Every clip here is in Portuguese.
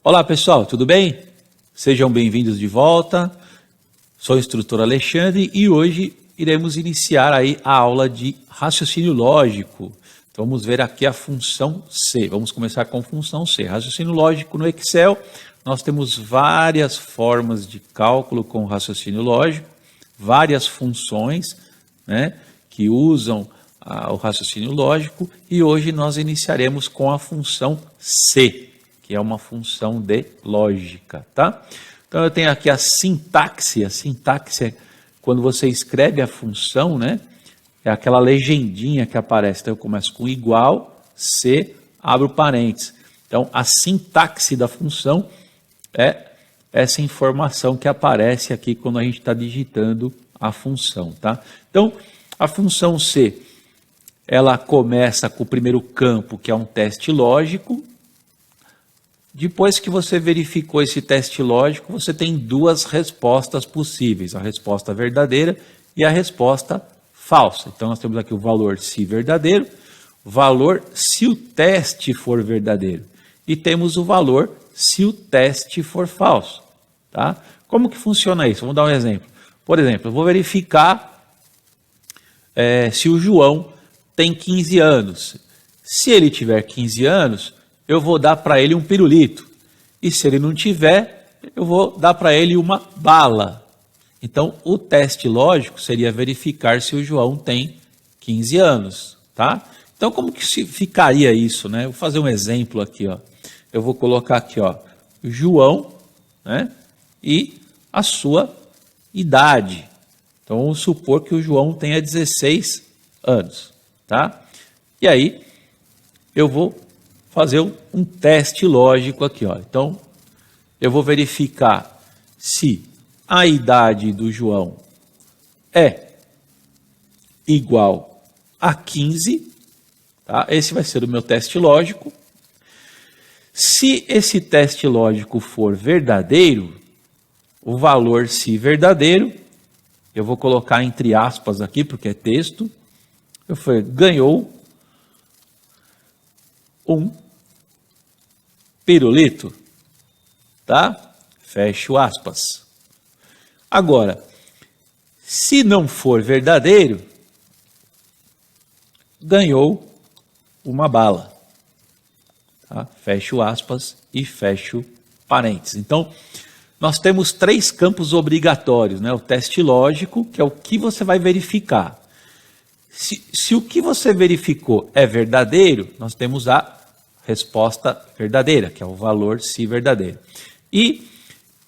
Olá pessoal, tudo bem? Sejam bem-vindos de volta. Sou o instrutor Alexandre e hoje iremos iniciar aí a aula de raciocínio lógico. Então vamos ver aqui a função C. Vamos começar com a função C. Raciocínio lógico no Excel. Nós temos várias formas de cálculo com raciocínio lógico, várias funções, né, que usam o raciocínio lógico, e hoje nós iniciaremos com a função C, que é uma função de lógica, tá? Então eu tenho aqui a sintaxe é quando você escreve a função, né? É aquela legendinha que aparece. Então eu começo com igual, C, abro parênteses. Então a sintaxe da função é essa informação que aparece aqui quando a gente está digitando a função, tá? Então a função C, ela começa com o primeiro campo, que é um teste lógico. Depois que você verificou esse teste lógico, você tem duas respostas possíveis, a resposta verdadeira e a resposta falsa. Então nós temos aqui o valor se verdadeiro, valor se o teste for verdadeiro, e temos o valor se o teste for falso, tá? Como que funciona isso? Vamos dar um exemplo. Por exemplo, eu vou verificar se o João tem 15 anos. Se ele tiver 15 anos, eu vou dar para ele um pirulito. E se ele não tiver, eu vou dar para ele uma bala. Então, o teste lógico seria verificar se o João tem 15 anos, tá? Então, como que ficaria isso, né? Eu vou fazer um exemplo aqui, ó. Eu vou colocar aqui, ó, João, né? E a sua idade. Então, vamos supor que o João tenha 16 anos, tá? E aí, eu vou fazer um teste lógico aqui, ó. Então, eu vou verificar se a idade do João é igual a 15, tá? Esse vai ser o meu teste lógico. Se esse teste lógico for verdadeiro, o valor se verdadeiro, eu vou colocar entre aspas aqui, porque é texto, eu falei, ganhou um pirulito, tá? Fecho aspas. Agora, se não for verdadeiro, ganhou uma bala, tá? Fecho aspas e fecho parênteses. Então, nós temos três campos obrigatórios, né? O teste lógico, que é o que você vai verificar. Se o que você verificou é verdadeiro, nós temos a resposta verdadeira, que é o valor se verdadeiro. E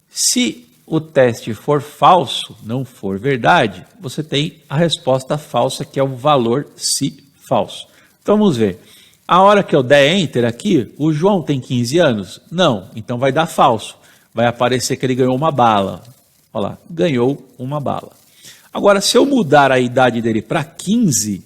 se o teste for falso, não for verdade, você tem a resposta falsa, que é o valor se falso. Então vamos ver. A hora que eu der Enter aqui, o João tem 15 anos? Não, então vai dar falso. Vai aparecer que ele ganhou uma bala. Olha lá, ganhou uma bala. Agora, se eu mudar a idade dele para 15,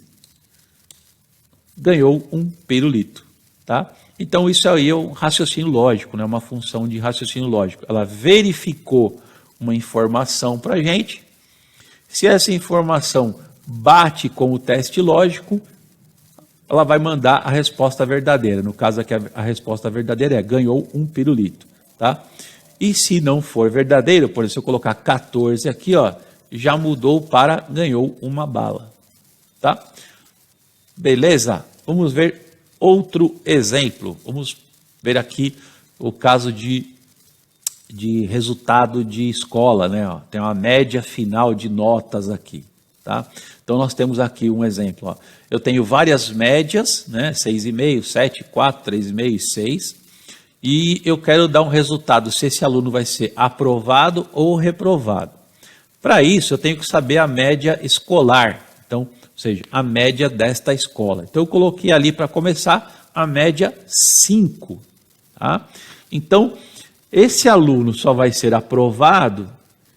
ganhou um pirulito, tá? Então, isso aí é um raciocínio lógico, né? Uma função de raciocínio lógico. Ela verificou uma informação para a gente. Se essa informação bate com o teste lógico, ela vai mandar a resposta verdadeira. No caso aqui, a resposta verdadeira é ganhou um pirulito, tá? E se não for verdadeiro, por exemplo, se eu colocar 14 aqui, ó, já mudou para ganhou uma bala, tá? Beleza? Vamos ver outro exemplo. Vamos ver aqui o caso de resultado de escola, né? Ó, tem uma média final de notas aqui, tá? Então nós temos aqui um exemplo, ó. Eu tenho várias médias, né? 6,5, 7, 4, 3,5 e 6. E eu quero dar um resultado se esse aluno vai ser aprovado ou reprovado. Para isso, eu tenho que saber a média escolar, então, ou seja, a média desta escola. Então, eu coloquei ali para começar a média 5. Tá? Então, esse aluno só vai ser aprovado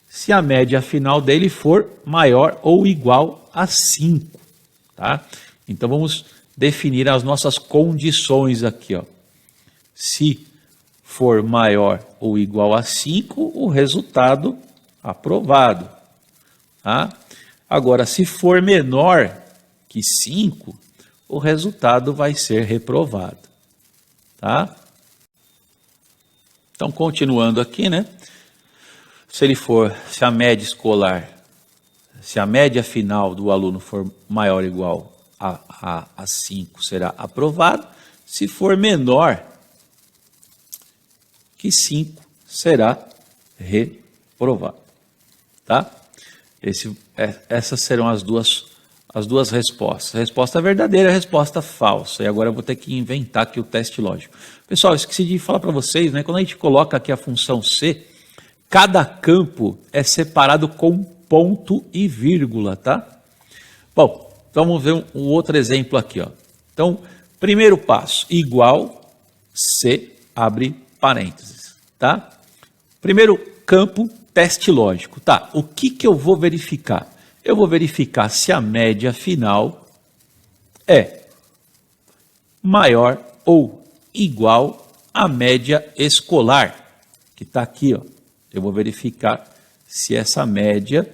se a média final dele for maior ou igual a 5. Tá? Então, vamos definir as nossas condições aqui, ó. Se for maior ou igual a 5, o resultado aprovado. Tá? Agora, se for menor que 5, o resultado vai ser reprovado. Tá? Então, continuando aqui, né? Se a média escolar, se a média final do aluno for maior ou igual a 5, será aprovado. Se for menor que 5, será reprovado. Tá? Essas serão as duas respostas. A resposta verdadeira e a resposta falsa. E agora eu vou ter que inventar aqui o teste lógico. Pessoal, esqueci de falar para vocês, né? Quando a gente coloca aqui a função C, cada campo é separado com ponto e vírgula, tá? Bom, vamos ver um outro exemplo aqui, ó. Então, primeiro passo, igual C, abre parênteses, tá? Primeiro campo, teste lógico, tá? O que eu vou verificar? Eu vou verificar se a média final é maior ou igual à média escolar, que está aqui, ó. Eu vou verificar se essa média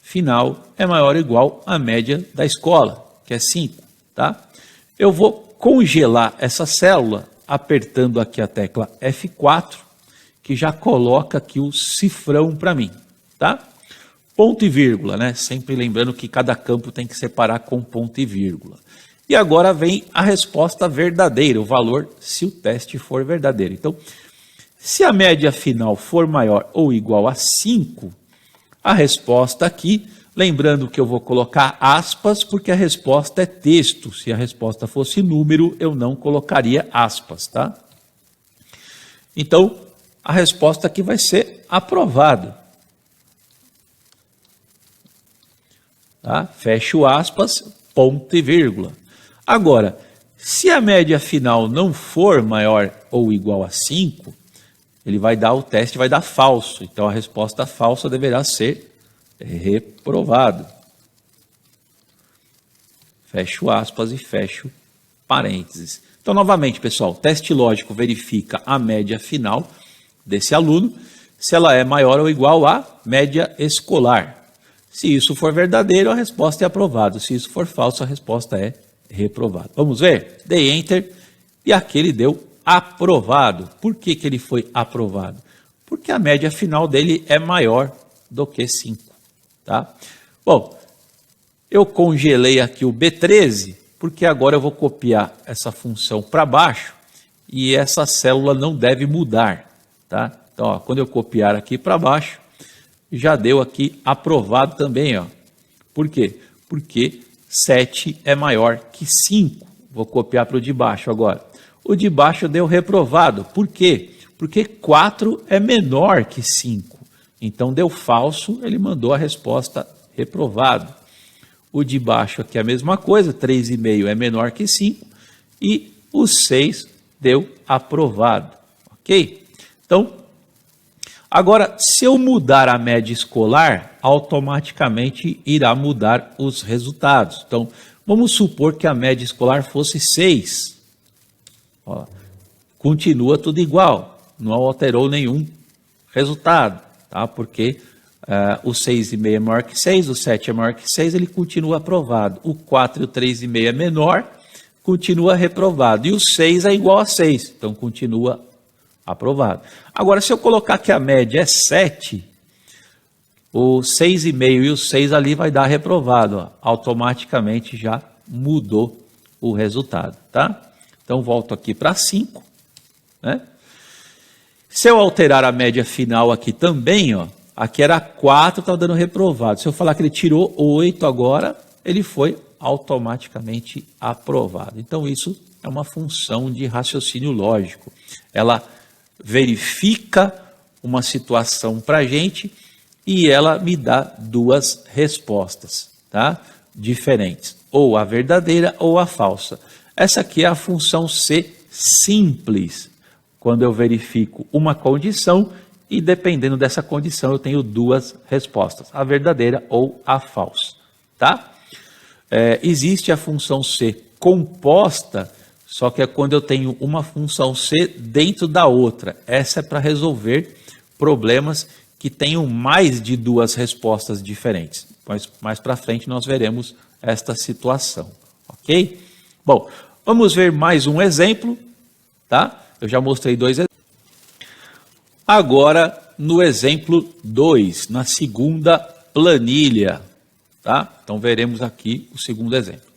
final é maior ou igual à média da escola, que é 5, tá? Eu vou congelar essa célula apertando aqui a tecla F4, que já coloca aqui o cifrão para mim, tá? Ponto e vírgula, né? Sempre lembrando que cada campo tem que separar com ponto e vírgula. E agora vem a resposta verdadeira, o valor se o teste for verdadeiro. Então, se a média final for maior ou igual a 5, a resposta aqui, lembrando que eu vou colocar aspas, porque a resposta é texto. Se a resposta fosse número, eu não colocaria aspas, tá? Então, a resposta aqui vai ser aprovado. Tá? Fecho aspas, ponto e vírgula. Agora, se a média final não for maior ou igual a 5, ele vai dar o teste, vai dar falso. Então, a resposta falsa deverá ser reprovado. Fecho aspas e fecho parênteses. Então, novamente, pessoal, o teste lógico verifica a média final desse aluno, se ela é maior ou igual à média escolar. Se isso for verdadeiro, a resposta é aprovado. Se isso for falso, a resposta é reprovado. Vamos ver? Dei Enter e aqui ele deu aprovado. Por que ele foi aprovado? Porque a média final dele é maior do que 5. Tá? Bom, eu congelei aqui o B13, porque agora eu vou copiar essa função para baixo e essa célula não deve mudar. Tá? Então, ó, quando eu copiar aqui para baixo, já deu aqui aprovado também. Ó. Por quê? Porque 7 é maior que 5. Vou copiar para o de baixo agora. O de baixo deu reprovado. Por quê? Porque 4 é menor que 5. Então, deu falso, ele mandou a resposta reprovado. O de baixo aqui é a mesma coisa, 3,5 é menor que 5. E o 6 deu aprovado. Ok? Então, agora, se eu mudar a média escolar, automaticamente irá mudar os resultados. Então, vamos supor que a média escolar fosse 6. Ó, continua tudo igual, não alterou nenhum resultado, tá? Porque o 6,5 é maior que 6, o 7 é maior que 6, ele continua aprovado. O 4 e o 3,5 é menor, continua reprovado. E o 6 é igual a 6, então continua aprovado. Agora, se eu colocar que a média é 7, o 6,5 e o 6 ali vai dar reprovado. Ó. Automaticamente já mudou o resultado, tá? Então, volto aqui para 5. Né? Se eu alterar a média final aqui também, ó, aqui era 4, está dando reprovado. Se eu falar que ele tirou 8 agora, ele foi automaticamente aprovado. Então, isso é uma função de raciocínio lógico. Ela verifica uma situação para a gente e ela me dá duas respostas, tá? Diferentes, ou a verdadeira ou a falsa. Essa aqui é a função C simples, quando eu verifico uma condição e dependendo dessa condição eu tenho duas respostas, a verdadeira ou a falsa, tá? Existe a função C composta, só que é quando eu tenho uma função C dentro da outra. Essa é para resolver problemas que tenham mais de duas respostas diferentes. Mas mais para frente nós veremos esta situação, ok? Bom, vamos ver mais um exemplo, tá? Eu já mostrei dois exemplos. Agora, no exemplo 2, na segunda planilha, tá? Então, veremos aqui o segundo exemplo.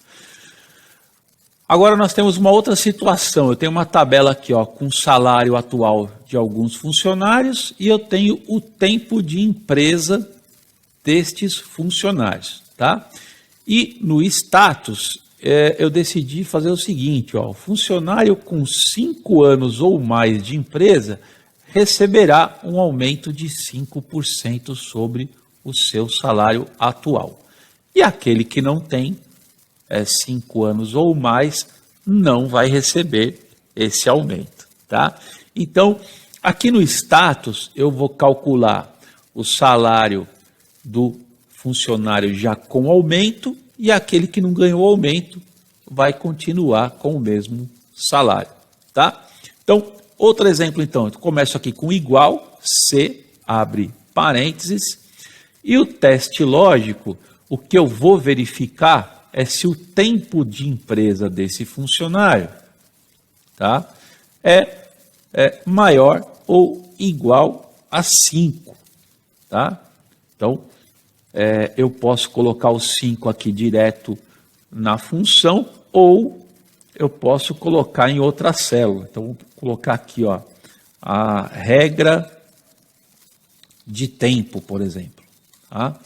Agora, nós temos uma outra situação. Eu tenho uma tabela aqui, ó, com o salário atual de alguns funcionários e eu tenho o tempo de empresa destes funcionários, tá? E no status, eu decidi fazer o seguinte, ó, funcionário com 5 anos ou mais de empresa receberá um aumento de 5% sobre o seu salário atual. E aquele que não tem 5 anos ou mais não vai receber esse aumento, tá? Então, aqui no status, eu vou calcular o salário do funcionário já com aumento e aquele que não ganhou aumento vai continuar com o mesmo salário, tá? Então, outro exemplo, então, eu começo aqui com igual, C, abre parênteses, e o teste lógico, o que eu vou verificar é se o tempo de empresa desse funcionário, tá, é maior ou igual a 5, tá? Então, eu posso colocar o 5 aqui direto na função ou eu posso colocar em outra célula. Então, vou colocar aqui, ó, a regra de tempo, por exemplo. Tá?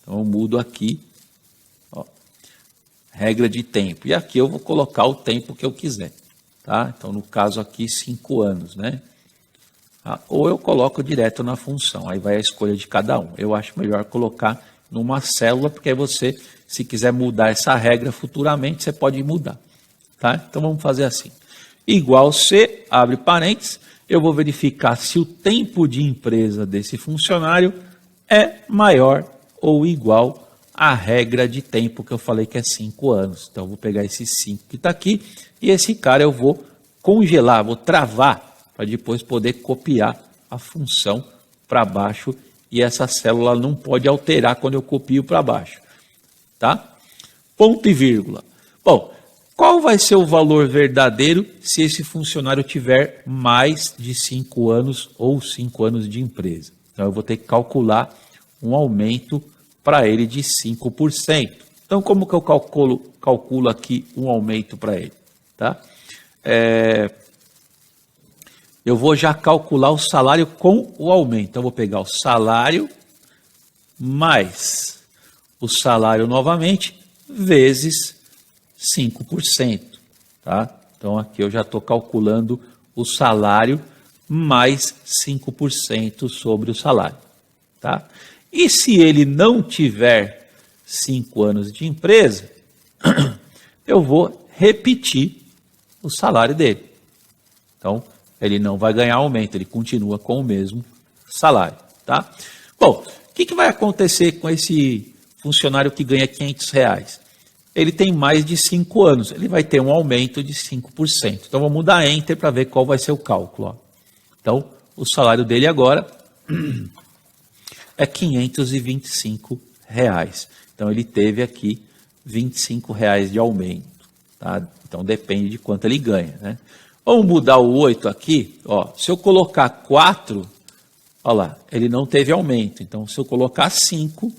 Então, eu mudo aqui, ó, regra de tempo. E aqui eu vou colocar o tempo que eu quiser. Tá? Então, no caso aqui, 5 anos, né? Tá? Ou eu coloco direto na função, aí vai a escolha de cada um. Eu acho melhor colocar numa célula, porque aí você, se quiser mudar essa regra futuramente, você pode mudar. Tá? Então, vamos fazer assim. Igual C, abre parênteses, eu vou verificar se o tempo de empresa desse funcionário é maior ou igual à regra de tempo que eu falei que é 5 anos. Então, eu vou pegar esse 5 que está aqui e esse cara eu vou congelar, vou travar, para depois poder copiar a função para baixo e essa célula não pode alterar quando eu copio para baixo. Tá? Ponto e vírgula. Bom, qual vai ser o valor verdadeiro se esse funcionário tiver mais de 5 anos ou 5 anos de empresa? Então, eu vou ter que calcular um aumento para ele de 5%. Então, como que eu calculo aqui um aumento para ele? Tá? Eu vou já calcular o salário com o aumento. Então, eu vou pegar o salário mais o salário novamente, vezes 5%. Tá? Então, aqui eu já estou calculando o salário mais 5% sobre o salário. Tá? E se ele não tiver 5 anos de empresa, eu vou repetir o salário dele. Então, ele não vai ganhar aumento, ele continua com o mesmo salário. Tá? Bom, o que vai acontecer com esse funcionário que ganha R$500? Ele tem mais de 5 anos, ele vai ter um aumento de 5%. Então, vamos dar Enter para ver qual vai ser o cálculo. Ó. Então, o salário dele agora é R$525. Então, ele teve aqui R$25 de aumento. Tá? Então, depende de quanto ele ganha. Né? Vamos mudar o 8 aqui. Ó. Se eu colocar 4, olha lá, ele não teve aumento. Então, se eu colocar 5,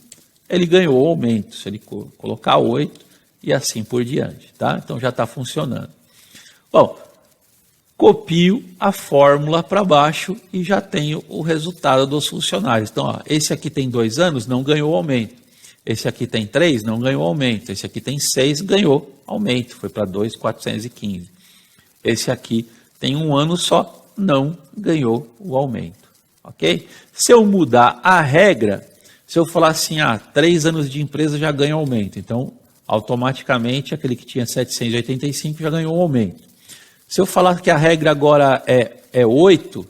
ele ganhou aumento. Se ele colocar 8, e assim por diante. Tá? Então, já está funcionando. Bom, copio a fórmula para baixo e já tenho o resultado dos funcionários. Então, ó, esse aqui tem 2 anos, não ganhou aumento. Esse aqui tem 3, não ganhou aumento. Esse aqui tem 6, ganhou aumento. Foi para 2.415. Esse aqui tem 1 ano só, não ganhou o aumento. Ok? Se eu mudar a regra, se eu falar assim, 3 anos de empresa já ganha aumento. Então, automaticamente, aquele que tinha 785 já ganhou um aumento. Se eu falar que a regra agora é 8,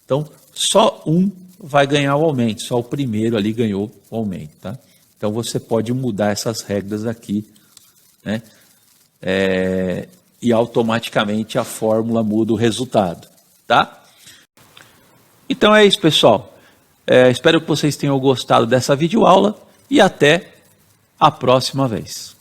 então só um vai ganhar o aumento, só o primeiro ali ganhou o aumento. Tá? Então você pode mudar essas regras aqui, né? E automaticamente a fórmula muda o resultado. Tá? Então é isso, pessoal. Espero que vocês tenham gostado dessa videoaula e até a próxima vez.